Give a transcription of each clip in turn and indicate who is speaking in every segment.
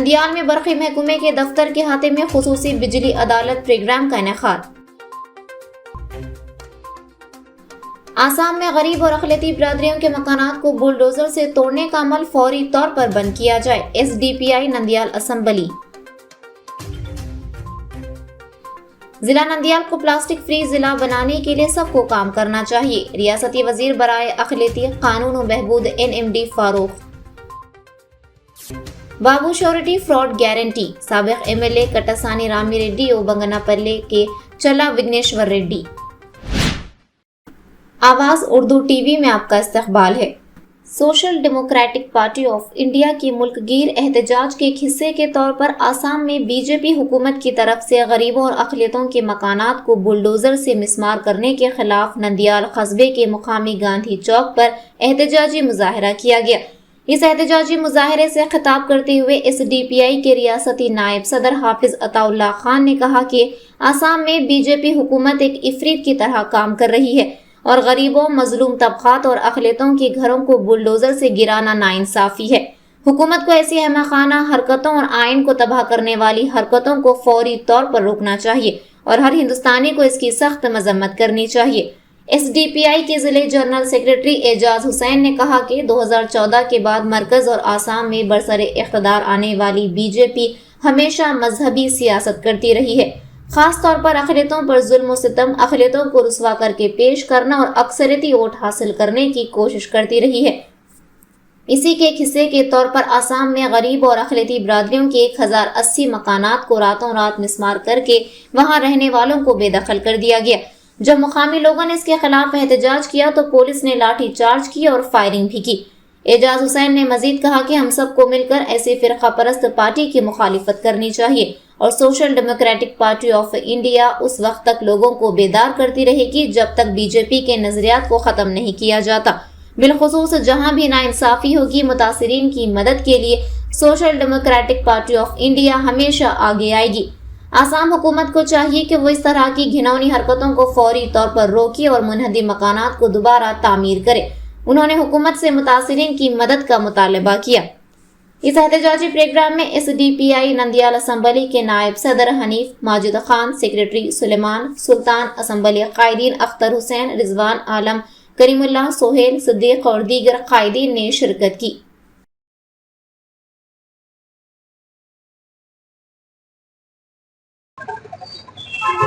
Speaker 1: नंदियाल में बरक़ी महकमे के दफ्तर के हाथे में खुसूसी बिजली अदालत प्रोग्राम का इनेकाद। आसाम में गरीब और अक़लियती बिरादरियों के मकानात को बुलडोजर से तोड़ने का अमल फौरी तौर पर बंद किया जाए। SDPI Nandyal assembly. जिला नंदियाल को प्लास्टिक फ्री जिला बनाने के लिए सबको काम करना चाहिए। रियासती वजीर बराए अक़लियती कानून व बहबूद NMD फारूक। बाबू श्योरिटी फ्रॉड गारंटी। साबिक MLA कट्टासानी रामी रेड्डी और बंगनापल्ले के चला विघ्नेश्वर रेड्डी। आवाज उर्दू टीवी में आपका इस्तकबाल है। Social democratic party of India की मुल्कगीर एहतजाज के एक हिस्से के तौर पर आसाम में बीजेपी हुकूमत की तरफ से गरीबों और अक़लियतों के मकानात को बुलडोजर से मिस्मार करने के खिलाफ नंदियाल कस्बे के मुकामी गांधी चौक पर एहतजाजी मुजाहरा किया गया। इस एहतजाजी मुजाहरे से खिताब करते हुए SDPI के रियासती नायब सदर हाफिज अताउल्लाह खान ने कहा कि आसाम में बीजेपी हुकूमत एक इफरीत की तरह काम कर रही है और गरीबों, मजलूम तबकात और अक़लियतों के घरों को बुलडोजर से गिराना नाइंसाफी है। हुकूमत को ऐसी अहमकाना हरकतों और आइन को तबाह करने वाली हरकतों को फौरी तौर पर रोकना चाहिए और हर हिंदुस्तानी को इसकी सख्त मजम्मत करनी चाहिए। SDPI के जिले जनरल सेक्रेटरी एजाज हुसैन ने कहा कि 2014 के बाद मरकज और आसाम में बरसरे इख्तदार आने वाली बीजेपी हमेशा मजहबी सियासत करती रही है, खास तौर पर अक़लियतों पर जुल्म सितम, अक़लियतों को रुसवा करके पेश करना और अक्सरियती वोट हासिल करने की कोशिश करती रही है। इसी के एक हिस्से के तौर पर आसाम में गरीब और अक़लियती बिरादरियों के 1080 मकानात को रातों रात मिस्मार करके वहां रहने वालों को बेदखल कर दिया गया। जब मुकामी लोगों ने इसके खिलाफ एहतजाज किया तो पुलिस ने लाठी चार्ज की और फायरिंग भी की। एजाज हुसैन ने मजीद कहा कि हम सबको मिलकर ऐसी फिरका परस्त पार्टी की मुखालिफत करनी चाहिए और social democratic party of India उस वक्त तक लोगों को बेदार करती रहेगी जब तक बीजेपी के नजरियात को खत्म नहीं किया जाता। बिलखुसूस जहां भी नाइंसाफी होगी, मुतासिरीन की मदद के लिए social democratic party of India हमेशा आगे आएगी। आसाम हुकूमत को चाहिए कि वो इस तरह की घिनौनी हरकतों को फौरी तौर पर रोके और मुनहदी मकानात को दोबारा तामीर करे। उन्होंने हुकूमत से मुतासिरीन की मदद का मुतालबा किया। इस एहतजाजी प्रोग्राम में SDPI नंदियाल असम्बली के नायब सदर हनीफ माजिद खान, सेक्रेटरी सुलेमान सुल्तान, असम्बली कायदीन अख्तर हुसैन, रिजवान आलम, करीमुल्लाह, सोहेल सिद्दीक और दीगर कायदीन ने शिरकत की।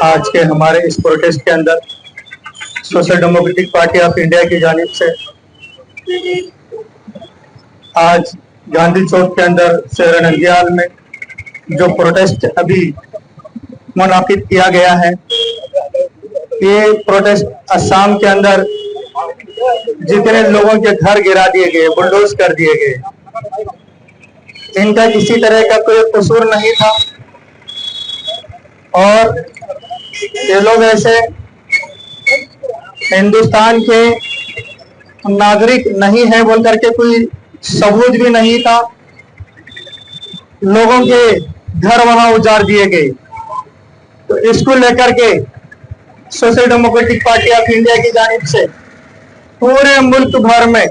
Speaker 2: आज के हमारे इस प्रोटेस्ट के अंदर social democratic party of India की जानिब से आज गांधी चौक के अंदर शहर नंदियाल में जो प्रोटेस्ट अभी मुनाकिद किया गया है, ये प्रोटेस्ट असम के अंदर जितने लोगों के घर गिरा दिए गए, बुलडोज कर दिए गए, इनका किसी तरह का कोई कसूर नहीं था और ये लोग ऐसे हिंदुस्तान के नागरिक नहीं है बोल करके कोई सबूत भी नहीं था। लोगों के घर वहां उजाड़ दिए गए। तो इसको लेकर के social democratic party of India की जानिब से पूरे मुल्क भर में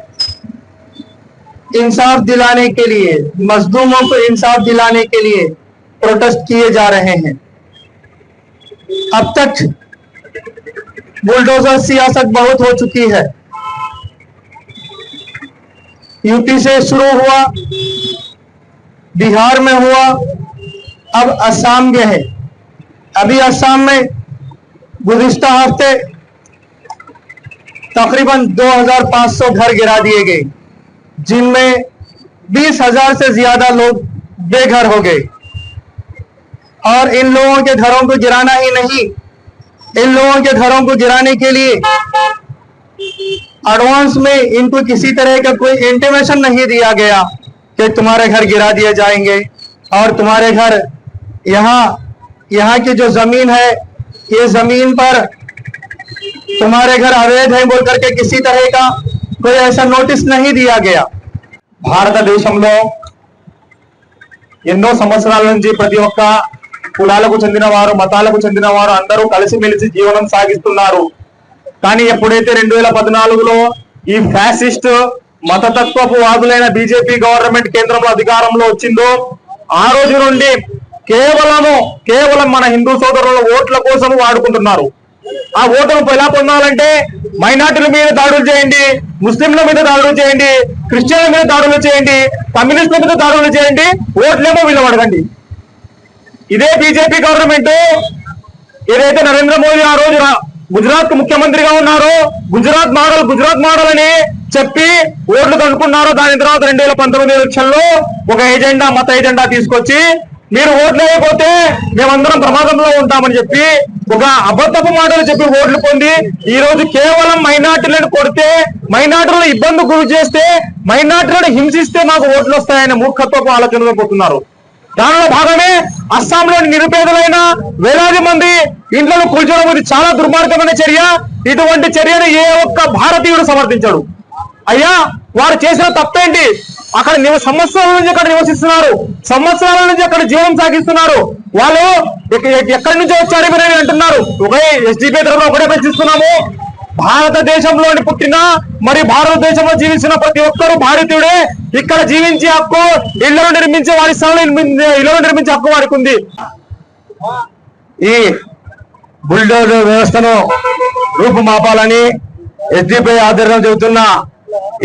Speaker 2: इंसाफ दिलाने के लिए, मजलूमों को इंसाफ दिलाने के लिए प्रोटेस्ट किए जा रहे हैं। अब तक बुलडोजर सियासत बहुत हो चुकी है। यूपी से शुरू हुआ, बिहार में हुआ, अब असम में है। अभी असम में गुज़िश्ता हफ्ते तकरीबन 2500 घर गिरा दिए गए, जिनमें 20,000 से ज्यादा लोग बेघर हो गए। और इन लोगों के घरों को गिराना ही नहीं, इन लोगों के घरों को गिराने के लिए एडवांस में इनको किसी तरह का कोई इंटीमेशन नहीं दिया गया कि तुम्हारे घर गिरा दिए जाएंगे और तुम्हारे घर यहाँ की जो जमीन है, ये जमीन पर तुम्हारे घर अवैध है बोल करके किसी तरह का कोई ऐसा नोटिस नहीं दिया गया। భారతదేశంలో ఎన్నో సంవత్సరాల నుంచి ప్రతి ఒక్క కులాలకు చెందిన వారు, మతాలకు చెందిన వారు అందరూ కలిసిమెలిసి జీవనం సాగిస్తున్నారు. కానీ ఎప్పుడైతే 2014లో ఈ ఫ్యాసిస్ట్ మతతత్వపు వాదులైన బీజేపీ గవర్నమెంట్ కేంద్రంలో అధికారంలో వచ్చిందో, ఆ రోజు నుండి కేవలం మన హిందూ సోదరుల ఓట్ల కోసం వాడుకుంటున్నారు. ఆ ఓటును ఎలా పొందాలంటే మైనార్టీల మీద దాడులు చేయండి, ముస్లింల మీద దాడులు చేయండి, క్రిస్టియన్ల మీద దాడులు చేయండి, కమ్యూనిస్టుల మీద దాడులు చేయండి, ఓట్లేమో వీళ్ళు అడగండి. ఇదే బీజేపీ గవర్నమెంట్ ఏదైతే నరేంద్ర మోదీ ఆ రోజు గుజరాత్ ముఖ్యమంత్రిగా ఉన్నారో గుజరాత్ మోడల్ అని చెప్పి ఓట్లు కనుక్కున్నారో దాని తర్వాత 2019 ఎలక్షన్లో ఒక మత ఎజెండా తీసుకొచ్చి మీరు ఓట్లు వేయకపోతే మేమందరం ప్రమాదంలో ఉంటామని చెప్పి ఒక అబద్ధపు మాటలు చెప్పి ఓట్లు పొంది ఈ రోజు కేవలం మైనార్టీలను కొడితే, మైనార్టీలను ఇబ్బంది గురి చేస్తే, మైనార్టీలను హింసిస్తే మాకు ఓట్లు వస్తాయనే మూర్ఖత్వపు ఆలోచనలో పోతున్నారు. దానిలో భాగమే అస్సాంలోని నిరుపేదలైన వేలాది మంది ఇంట్లో కూల్చడం చాలా దుర్మార్గమైన చర్య. ఇటువంటి చర్యను ఏ ఒక్క భారతీయుడు సమర్థించాడు. అయ్యా వారు చేసిన తప్పేంటి? అక్కడ సంవత్సరాల నుంచి అక్కడ నివసిస్తున్నారు, సంవత్సరాల నుంచి అక్కడ జీవనం సాగిస్తున్నారు. వాళ్ళు ఎక్కడి నుంచి వచ్చారు మీరు అంటున్నారు. ఒకే ఎస్డిపి తరఫున ఒకటే ప్రశ్నిస్తున్నాము. భారతదేశంలోని పుట్టిన మరి భారతదేశంలో జీవించిన ప్రతి ఒక్కరూ భారతీయుడే. ఇక్కడ జీవించే హక్కు, ఇళ్లను నిర్మించే వారి స్థలంలో ఇళ్లను నిర్మించే హక్కు వారికి ఉంది. ఈ బుల్డోజర్ వ్యవస్థను రూపుమాపాలని ఎస్డిపి ఆధ్వర్యంలో చెబుతున్న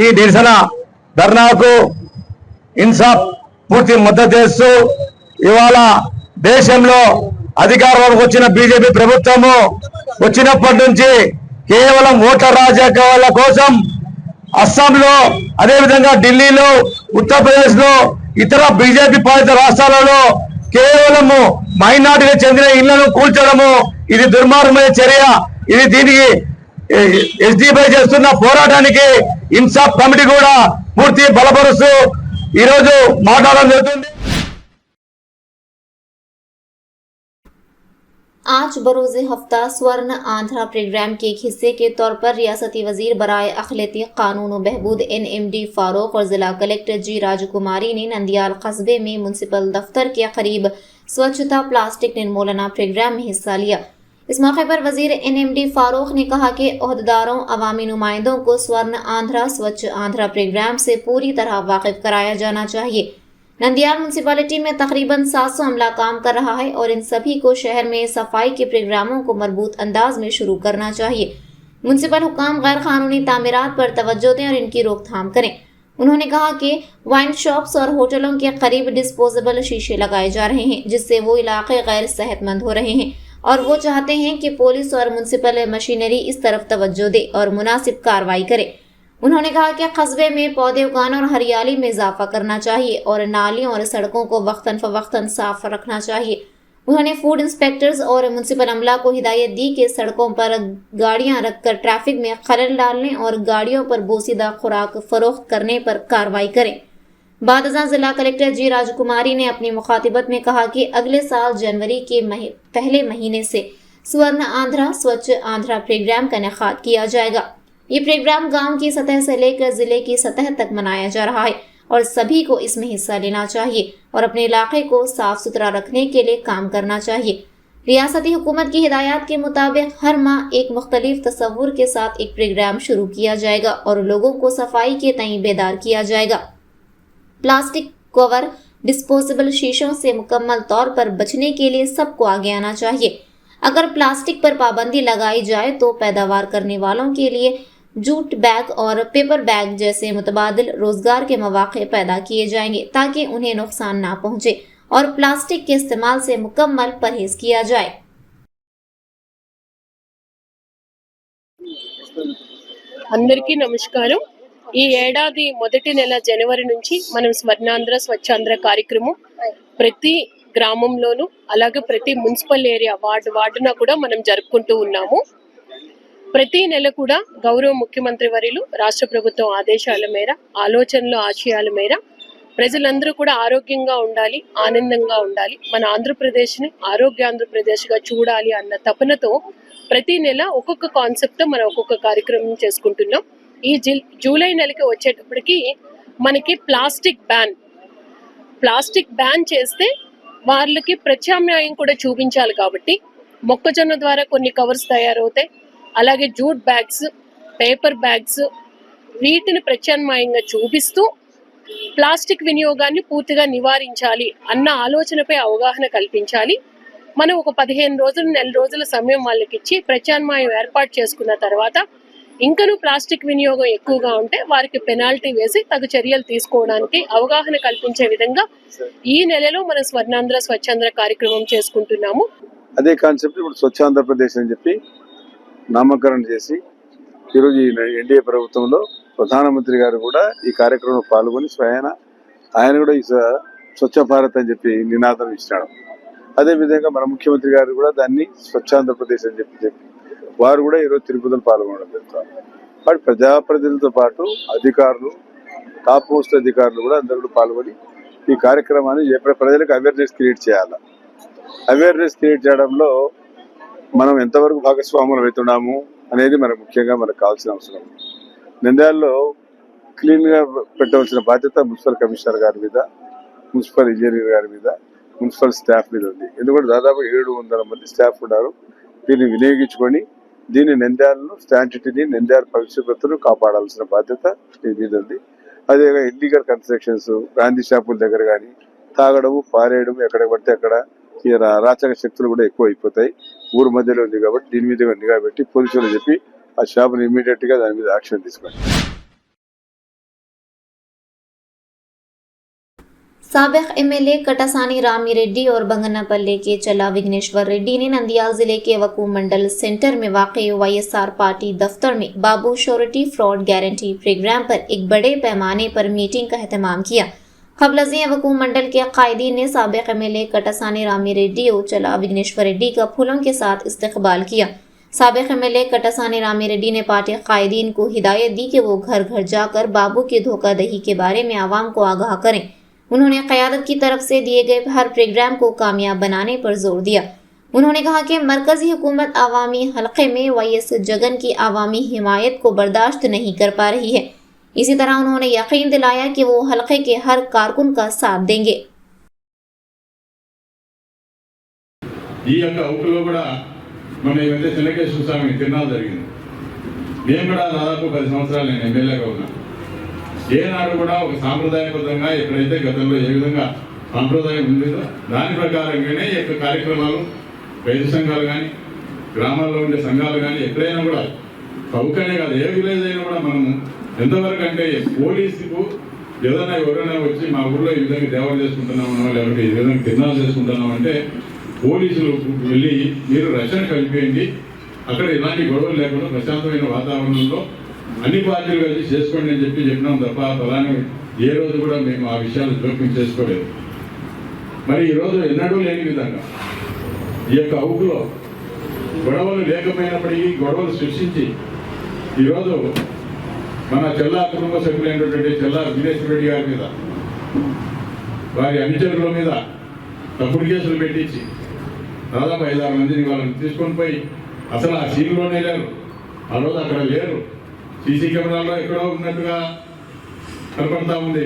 Speaker 2: ఈ నిరసన ధర్నాకు ఇన్సాఫ్ పూర్తి మద్దతు చేస్తూ ఇవాళ దేశంలో అధికారంలోకి వచ్చిన బీజేపీ ప్రభుత్వము వచ్చినప్పటి నుంచి కేవలం ఓట్ల రాజకీయాల కోసం అస్సాంలో, అదేవిధంగా ఢిల్లీలో, ఉత్తరప్రదేశ్ లో, ఇతర బీజేపీ పాలిత రాష్ట్రాలలో కేవలము మైనార్టీలకు చెందిన ఇళ్లను కూల్చడము ఇది దుర్మార్గమైన చర్య. దీనికి ఎస్డిపై చేస్తున్న పోరాటానికి ఇన్సాఫ్ కమిటీ కూడా పూర్తి బలపరుస్తూ ఈరోజు మాట్లాడడం జరుగుతుంది.
Speaker 1: आज बरोज़ हफ्ता स्वर्ण आंध्रा प्रोग्राम के एक हिस्से के तौर पर रियासती वजीर बराए अखिलती कानून व बहबूद NMD फारूक और जिला कलेक्टर जी राजकुमारी ने नंदियाल कस्बे में म्यूनसिपल दफ्तर के करीब स्वच्छता प्लास्टिक निर्मूलना प्रोग्राम में हिस्सा लिया। इस मौके पर वजीर NMD फारूक ने कहा कि ओहदेदारों, अवामी नुमाइंदों को स्वर्ण आंध्रा स्वच्छ आंध्रा प्रोग्राम से पूरी तरह वाकिफ कराया जाना चाहिए। नंदियाल म्यूनसिपालिटी में तकरीबन 700 अमला काम कर रहा है और इन सभी को शहर में सफाई के प्रोग्रामों को मजबूत अंदाज में शुरू करना चाहिए। म्यूनसिपल हुकाम गैर कानूनी तामीरात पर तवज्जो दें और इनकी रोकथाम करें। उन्होंने कहा कि वाइन शॉप्स और होटलों के करीब डिस्पोजेबल शीशे लगाए जा रहे हैं, जिससे वो इलाके गैर सेहतमंद हो रहे हैं और वो चाहते हैं कि पुलिस और म्यूनसिपल मशीनरी इस तरफ तवज्जो दे और मुनासिब कार्रवाई करे। उन्होंने कहा कि कस्बे में पौधे उगाना और हरियाली में इजाफा करना चाहिए और नालियों और सड़कों को वक्तन फवक्तन साफ रखना चाहिए। उन्होंने फूड इंस्पेक्टर्स और म्यूनसिपल अमला को हिदायत दी कि सड़कों पर गाड़ियां रखकर ट्रैफिक में खलल डालने और गाड़ियों पर बोसीदा खुराक फरोख्त करने पर कार्रवाई करें। बाद जिला कलेक्टर जी राजकुमारी ने अपनी मुखातिबत में कहा कि अगले साल जनवरी के पहले महीने से स्वर्ण आंध्रा स्वच्छ आंध्रा प्रोग्राम का इनेकाद किया जाएगा। ये प्रोग्राम गांव की सतह से लेकर जिले की सतह तक मनाया जा रहा है और सभी को इसमें हिस्सा लेना चाहिए और अपने इलाके को साफ सुथरा रखने के लिए काम करना चाहिए। रियासती हुकूमत की हिदायत के मुताबिक हर माह एक मुख्तलिफ तस्वुर के साथ एक प्रोग्राम शुरू किया जाएगा और लोगों को सफाई के तई बेदार किया जाएगा। प्लास्टिक कवर, डिस्पोजेबल शीशों से मुकम्मल तौर पर बचने के लिए सबको आगे आना चाहिए। अगर प्लास्टिक पर पाबंदी लगाई जाए तो पैदावार करने वालों के लिए जूट बैग और पेपर बैग जैसे मुतबादिल रोजगार के मौके पैदा किए जाएंगे ताकि उन्हें नुकसान ना पहुंचे और प्लास्टिक के इस्तेमाल से मुकम्मल परहेज किया जाए।
Speaker 3: అందరికీ నమస్కారం। ఈ ఏడాది మొదటి నెల జనవరి నుంచి మనం స్వర్ణాంధ్ర స్వచ్ఛాంధ్ర కార్యక్రమం ప్రతి గ్రామంలోనూ అలాగే ప్రతి మున్సిపల్ ఏరియా వార్డున కూడా మనం జరుపుకుంటూ ఉన్నాము। ప్రతి నెల కూడా గౌరవ ముఖ్యమంత్రి వర్యులు రాష్ట్ర ప్రభుత్వం ఆదేశాల మేర, ఆలోచనలు, ఆశయాల మేర ప్రజలందరూ కూడా ఆరోగ్యంగా ఉండాలి, ఆనందంగా ఉండాలి, మన ఆంధ్రప్రదేశ్ని ఆరోగ్య ఆంధ్రప్రదేశ్గా చూడాలి అన్న తపనతో ప్రతి నెల ఒక్కొక్క కాన్సెప్ట్ మనం ఒక్కొక్క కార్యక్రమం చేసుకుంటున్నాం। ఈ జూలై నెలకి వచ్చేటప్పటికి మనకి ప్లాస్టిక్ బ్యాన్ చేస్తే వాళ్ళకి ప్రత్యామ్నాయం కూడా చూపించాలి కాబట్టి మొక్కజొన్న ద్వారా కొన్ని కవర్స్ తయారవుతాయి, అలాగే జూట్ బ్యాగ్స్, పేపర్ బ్యాగ్స్ వీటిని ప్రత్యామ్నాయంగా చూపిస్తూ ప్లాస్టిక్ వినియోగాన్ని పూర్తిగా నివారించాలి అన్న ఆలోచనపై అవగాహన కల్పించాలి. మనం ఒక 15 రోజులు, నెల రోజుల సమయం వాళ్ళకి ఇచ్చి ప్రత్యామ్నాయం ఏర్పాటు చేసుకున్న తర్వాత ఇంకనూ ప్లాస్టిక్ వినియోగం ఎక్కువగా ఉంటే వారికి పెనాల్టీ వేసి తగు చర్యలు తీసుకోవడానికి అవగాహన కల్పించే విధంగా ఈ నెలలో మనం స్వర్ణాంధ్ర స్వచ్ఛాంధ్ర కార్యక్రమం చేసుకుంటున్నాము.
Speaker 4: అదే కాన్సెప్ట్ ఇప్పుడు స్వచ్ఛ ఆంధ్రప్రదేశ్ అని చెప్పి నామకరణ చేసి ఈరోజు ఈ ఎన్డీఏ ప్రభుత్వంలో ప్రధానమంత్రి గారు కూడా ఈ కార్యక్రమంలో పాల్గొని స్వయాన ఆయన కూడా ఈ స్వచ్ఛ భారత్ అని చెప్పి నినాదం ఇచ్చినాడు. అదేవిధంగా మన ముఖ్యమంత్రి గారు కూడా దాన్ని స్వచ్ఛ ఆంధ్రప్రదేశ్ అని చెప్పి వారు కూడా ఈరోజు తిరుపతిలో పాల్గొనడం జరుగుతారు. వాటి ప్రజాప్రతినిధులతో పాటు అధికారులు, టాప్ పోస్ట్ అధికారులు కూడా అందరూ పాల్గొని ఈ కార్యక్రమాన్ని ప్రజలకు అవేర్నెస్ క్రియేట్ చేయాలి. అవేర్నెస్ క్రియేట్ చేయడంలో మనం ఎంతవరకు భాగస్వాములు అవుతున్నాము అనేది మనకు ముఖ్యంగా మనకు కావాల్సిన అవసరం. నంద్యాలలో క్లీన్గా పెట్టవలసిన బాధ్యత మున్సిపల్ కమిషనర్ గారి మీద, మున్సిపల్ ఇంజనీర్ గారి మీద, మున్సిపల్ స్టాఫ్ మీద ఉంది. ఎందుకంటే దాదాపు 700 మంది స్టాఫ్ ఉన్నారు. దీన్ని వినియోగించుకొని దీన్ని నంద్యాలను, శాంటిటీని, నంద్యాల పరిశుభ్రతను కాపాడాల్సిన బాధ్యత దీని మీద ఉంది. అదేవిధంగా ఇల్లీగల్ కన్స్ట్రక్షన్స్, గాంధీ షాపుల దగ్గర కానీ తాగడము, పారేయడం, ఎక్కడ పడితే అక్కడ ఈ రాచక శక్తులు కూడా ఎక్కువ అయిపోతాయి. ఊరు మధ్యలో ఉంది కాబట్టి దీని మీద నిఘా పెట్టి పోలీసులు చెప్పి ఆ షాపుని ఇమీడియట్ గా దాని మీద యాక్షన్ తీసుకోండి.
Speaker 1: साबिक एमएलए कटासानी रामी रेड्डी और बंगनापल्ले के चला विघ्नेश्वर रेड्डी ने नंदियाल जिले के वकू मंडल सेंटर में वाक़ वाईएसआर पार्टी दफ्तर में बाबू श्योरिटी फ्रॉड गारंटी प्रोग्राम पर एक बड़े पैमाने पर मीटिंग का एहतमाम किया। खबलजी वकू मंडल के कायदीन ने साबिक एमएलए कटासानी रामी रेड्डी और चला विघ्नेश्वर रेड्डी का फूलों के साथ इस्तकबाल किया। साबिक एमएलए कटासानी रामी रेड्डी ने पार्टी कायदीन को हिदायत दी कि वो घर घर जाकर बाबू की धोखाधड़ी के बारे में आवाम को आगाह करें। उन्होंने क़यादत की तरफ से दिए गए हर प्रोग्राम को कामयाब बनाने पर जोर दिया। उन्होंने कहा कि मरकजी हुकूमत आवामी हलक़े में वाईएस जगन की आवामी हिमायत को बर्दाश्त नहीं कर पा रही है। इसी तरह उन्होंने यकीन दिलाया कि वो हलक़े के हर कारकुन का साथ देंगे।
Speaker 5: మన ఈ మధ్య చెన్నకేశ్వర స్వామి తిరునాళ్ళు జరిగింది. నేను కూడా దాదాపు 10 సంవత్సరాలు నేను ఎమ్మెల్యేగా ఉన్నా. ఏనాడు కూడా ఒక సాంప్రదాయబద్ధంగా ఎక్కడైతే గతంలో ఏ విధంగా సాంప్రదాయం ఉండేదో దాని ప్రకారంగానే ఈ యొక్క కార్యక్రమాలు రైతు సంఘాలు కానీ, గ్రామాల్లో ఉండే సంఘాలు కానీ ఎక్కడైనా కూడా సౌకర్యం కాదు, ఏ విలేజ్ అయినా కూడా మనము ఎంతవరకు అంటే పోలీసుకు ఏదైనా ఎవరైనా వచ్చి మా ఊళ్ళో ఈ విధంగా దేవాలు చేసుకుంటున్నామో లేకపోతే ఈ విధంగా తిరునాళ్ళు చేసుకుంటున్నాం అంటే పోలీసులు వెళ్ళి మీరు రక్షణ కలిపేయండి, అక్కడ ఎలాంటి గొడవలు లేకుండా ప్రశాంతమైన వాతావరణంలో అన్ని పార్టీలు కలిసి చేసుకోండి అని చెప్పినాం తప్ప ఫలాని ఏ రోజు కూడా మేము ఆ విషయాలు జోక్యం చేసుకోలేదు. మరి ఈరోజు ఎన్నడూ లేని విధంగా ఈ యొక్క అవుకులో గొడవలు లేకపోయినప్పటికీ గొడవలు సృష్టించి ఈరోజు మన చెల్లా కుటుంబ సభ్యులైనటువంటి చెల్లా విఘ్నేశ్వర రెడ్డి గారి మీద, వారి అనుచరుల మీద తప్పుడు కేసులు పెట్టించి దాదాపు 5-6 మందిని వాళ్ళని తీసుకొని పోయి అసలు ఆ సీన్లోనే లేరు, ఆ రోజు అక్కడ లేరు, సీసీ కెమెరాలో ఎక్కడో ఉన్నట్టుగా కనపడతా ఉంది.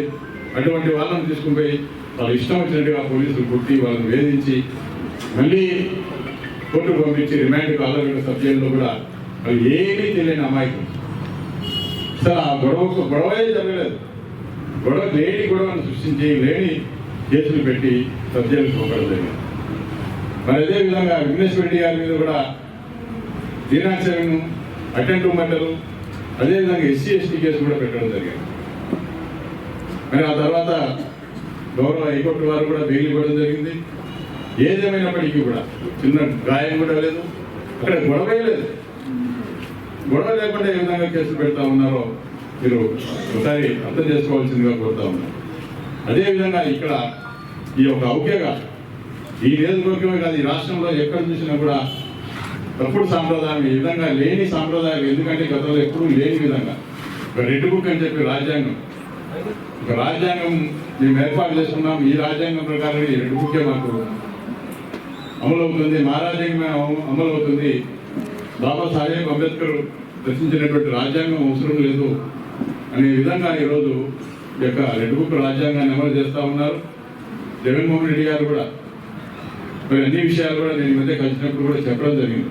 Speaker 5: అటువంటి వాళ్ళని తీసుకుని పోయి వాళ్ళు ఇష్టం వచ్చినట్టుగా పోలీసులు కుట్టి వాళ్ళని వేధించి మళ్ళీ కోర్టుకు పంపించి రిమాండ్కి ఆల్రెడీ సబ్ జైల్లో కూడా వాళ్ళు ఏమీ తెలియని అమాయకం. అసలు ఆ గొడవే జరగలేదు. లేని గొడవను సృష్టించి లేని కేసులు పెట్టి సబ్ జైలుకి పంపడం జరిగింది. మరి అదేవిధంగా విఘ్నేశ్వర రెడ్డి గారి మీద కూడా దీనాచరణ, అటెంటివ్ మర్డరు, అదేవిధంగా SC/ST కేసు కూడా పెట్టడం జరిగింది. మరి ఆ తర్వాత గౌరవ హైకోర్టు వారు కూడా బెయిల్ ఇవ్వడం జరిగింది. ఏదేమైనప్పటికీ కూడా చిన్న గాయం కూడా లేదు, అక్కడ గొడవే లేదు. గొడవ లేకుండా ఏ విధంగా కేసులు పెడతా ఉన్నారో మీరు ఒకసారి అర్థం చేసుకోవాల్సిందిగా కోరుతా ఉన్నారు. అదేవిధంగా ఇక్కడ ఈ యొక్క ఔక్యగా ఈ నియోజకవర్గమే కాదు, ఈ రాష్ట్రంలో ఎక్కడ చూసినా కూడా తప్పుడు సాంప్రదాయం, ఈ విధంగా లేని సాంప్రదాయాలు, ఎందుకంటే గతంలో ఎప్పుడూ లేని విధంగా ఒక రెడ్ బుక్ అని చెప్పి ఒక రాజ్యాంగం మేము ఏర్పాటు చేసుకున్నాం. ఈ రాజ్యాంగం ప్రకారం ఈ రెడ్ బుక్కే మాకు అమలు అవుతుంది, మా రాజ్యాంగం అమలు అవుతుంది. బాబాసాహెబ్ అంబేద్కర్ రచించినటువంటి రాజ్యాంగం అవసరం లేదు అనే విధంగా ఈరోజు ఈ యొక్క రెడ్ బుక్ రాజ్యాంగాన్ని అమలు చేస్తూ ఉన్నారు. జగన్మోహన్ రెడ్డి గారు కూడా మరి అన్ని విషయాలు కూడా నేను ఈ మధ్య కలిసినప్పుడు కూడా చెప్పడం జరిగింది.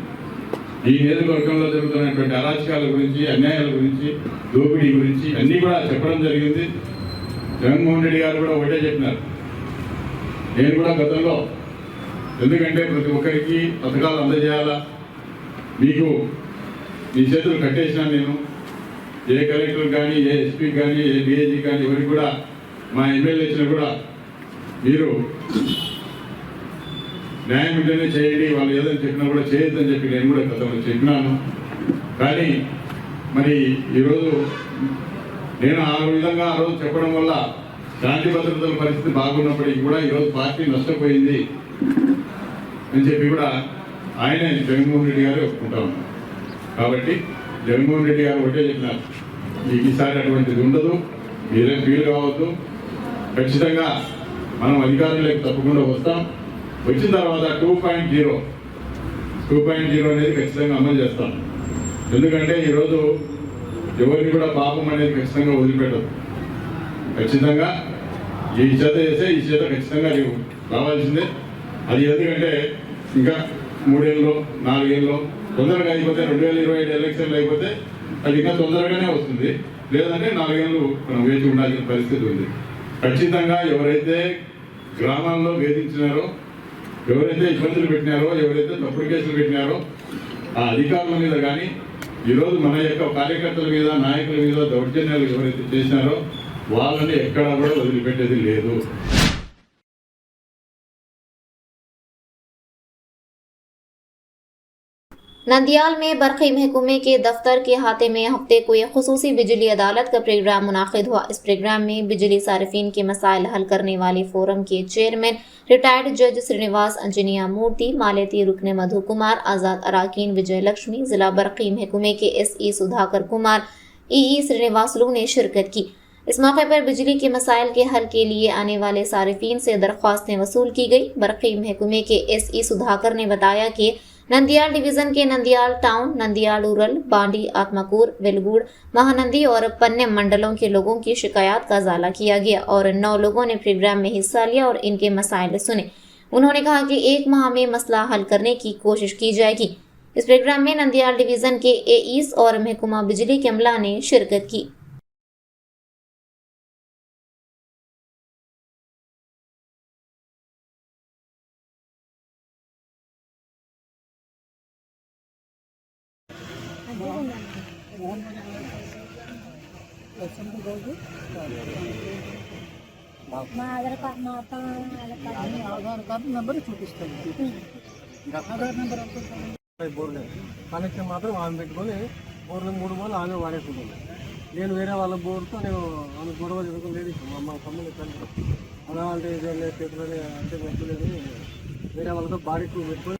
Speaker 5: ఈ నియోజకవర్గంలో జరుగుతున్నటువంటి అరాచకాల గురించి, అన్యాయాల గురించి, దోపిడీ గురించి అన్నీ కూడా చెప్పడం జరిగింది. జగన్మోహన్ రెడ్డి గారు కూడా ఒకటే చెప్పినారు. నేను కూడా గతంలో, ఎందుకంటే ప్రతి ఒక్కరికి పథకాలు అందజేయాలా, మీకు మీ చేతులు కట్టేసినాను నేను. ఏ కలెక్టర్ కానీ, ఏ ఎస్పీ కానీ, ఏ డిఐజీ కానీ, ఎవరికి కూడా మా ఎమ్మెల్యే ఇచ్చినా కూడా మీరు న్యాయం ఉంటేనే చేయండి, వాళ్ళు ఏదైనా చెప్పినా కూడా చేయొద్దని చెప్పి నేను కూడా గతంలో చెప్పినాను. కానీ మరి ఈరోజు నేను ఆ విధంగా ఆ రోజు చెప్పడం వల్ల శాంతి భద్రతల పరిస్థితి బాగున్నప్పటికీ కూడా ఈరోజు పార్టీ నష్టపోయింది అని చెప్పి కూడా ఆయనే జగన్మోహన్ రెడ్డి గారు ఒప్పుకుంటా ఉన్నారు. కాబట్టి జగన్మోహన్ రెడ్డి గారు ఒకటే చెప్పినారు, ఈసారి అటువంటిది ఉండదు, మీరేం ఫీల్ కావద్దు, ఖచ్చితంగా మనం అధికారంలోకి తప్పకుండా వస్తాం. వచ్చిన తర్వాత 2.0 అనేది ఖచ్చితంగా అమలు చేస్తాం. ఎందుకంటే ఈరోజు ఎవరిని కూడా పాపం అనేది ఖచ్చితంగా వదిలిపెట్టదు. ఖచ్చితంగా ఈ చేత చేస్తే ఈ చేత ఖచ్చితంగా రావాల్సిందే. అది ఎందుకంటే ఇంకా 3 ఏళ్ళు 4 ఏళ్ళు తొందరగా అయిపోతే 2027 ఎలక్షన్లు అయిపోతే అది ఇంకా తొందరగానే వస్తుంది. లేదంటే 4 ఏళ్ళు మనం వేచి ఉండాల్సిన పరిస్థితి ఉంది. ఖచ్చితంగా ఎవరైతే గ్రామాల్లో వేధించినారో, ఎవరైతే ఇబ్బందులు పెట్టినారో, ఎవరైతే తప్పుడు కేసులు పెట్టినారో ఆ అధికారుల మీద కానీ, ఈరోజు మన యొక్క కార్యకర్తల మీద, నాయకుల మీద దౌర్జన్యాలు ఎవరైతే చేసినారో వాళ్ళని ఎక్కడా కూడా వదిలిపెట్టేది లేదు.
Speaker 1: नंदियाल में बरक़ी महकमे के दफ्तर के अहाते में हफ्ते को एक खुसूसी बिजली अदालत का प्रोग्राम मुनाकिद हुआ। इस प्रोग्राम में बिजली सारिफिन के मसाइल हल करने वाले फोरम के चेयरमैन रिटायर्ड जज श्रीनिवास अंजनिया मूर्ति, मालती रुकने मधु कुमार, आज़ाद अराकीन विजय लक्ष्मी, जिला बरक़ी महकमे के SE सुधाकर कुमार, EE श्रीनिवासलू ने शिरकत की। इस मौके पर बिजली के मसाइल के हल के लिए आने वाले सारिफिन से दरख्वास्तें वसूल की गई। बरक़ी महकमे के SE सुधाकर ने बताया कि नंदियाल डिवीजन के नंदियाल टाउन, नंदियाल रूरल, बांडी, आत्माकूर, वेलगुड़, महानंदी और पन्नेम मंडलों के लोगों की शिकायत का इजाला किया गया और 9 लोगों ने प्रोग्राम में हिस्सा लिया और इनके मसाइल सुने। उन्होंने कहा कि 1 माह में मसला हल करने की कोशिश की जाएगी। इस प्रोग्राम में नंदियाल डिवीजन के AEs और महकमा बिजली के अमला ने शिरकत की।
Speaker 6: మా ఆధార్ కార్డు మా అత్త ఆధార్ కార్డు నెంబర్ చూపిస్తాను. ఆధార్ నెంబర్ బోర్డు కనెక్షన్ మాత్రం ఆమె పెట్టుకొని బోర్లు 3 మూలు ఆమె వాడేసుకుంటుంది. నేను వేరే వాళ్ళ బోర్డుతో నేను ఆమె గొడవ జరుగుతుంది. మా తమ్ముడు అలా అంటే చేతులని అంటే పెట్టలేదు, వేరే వాళ్ళతో బాడీ పెట్టుకొని।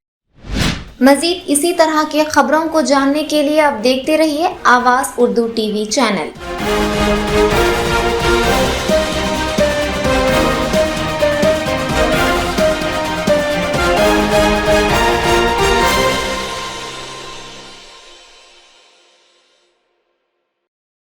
Speaker 1: मजीद इसी तरह के खबरों को जानने के लिए आप देखते रहिए आवाज़ उर्दू TV चैनल।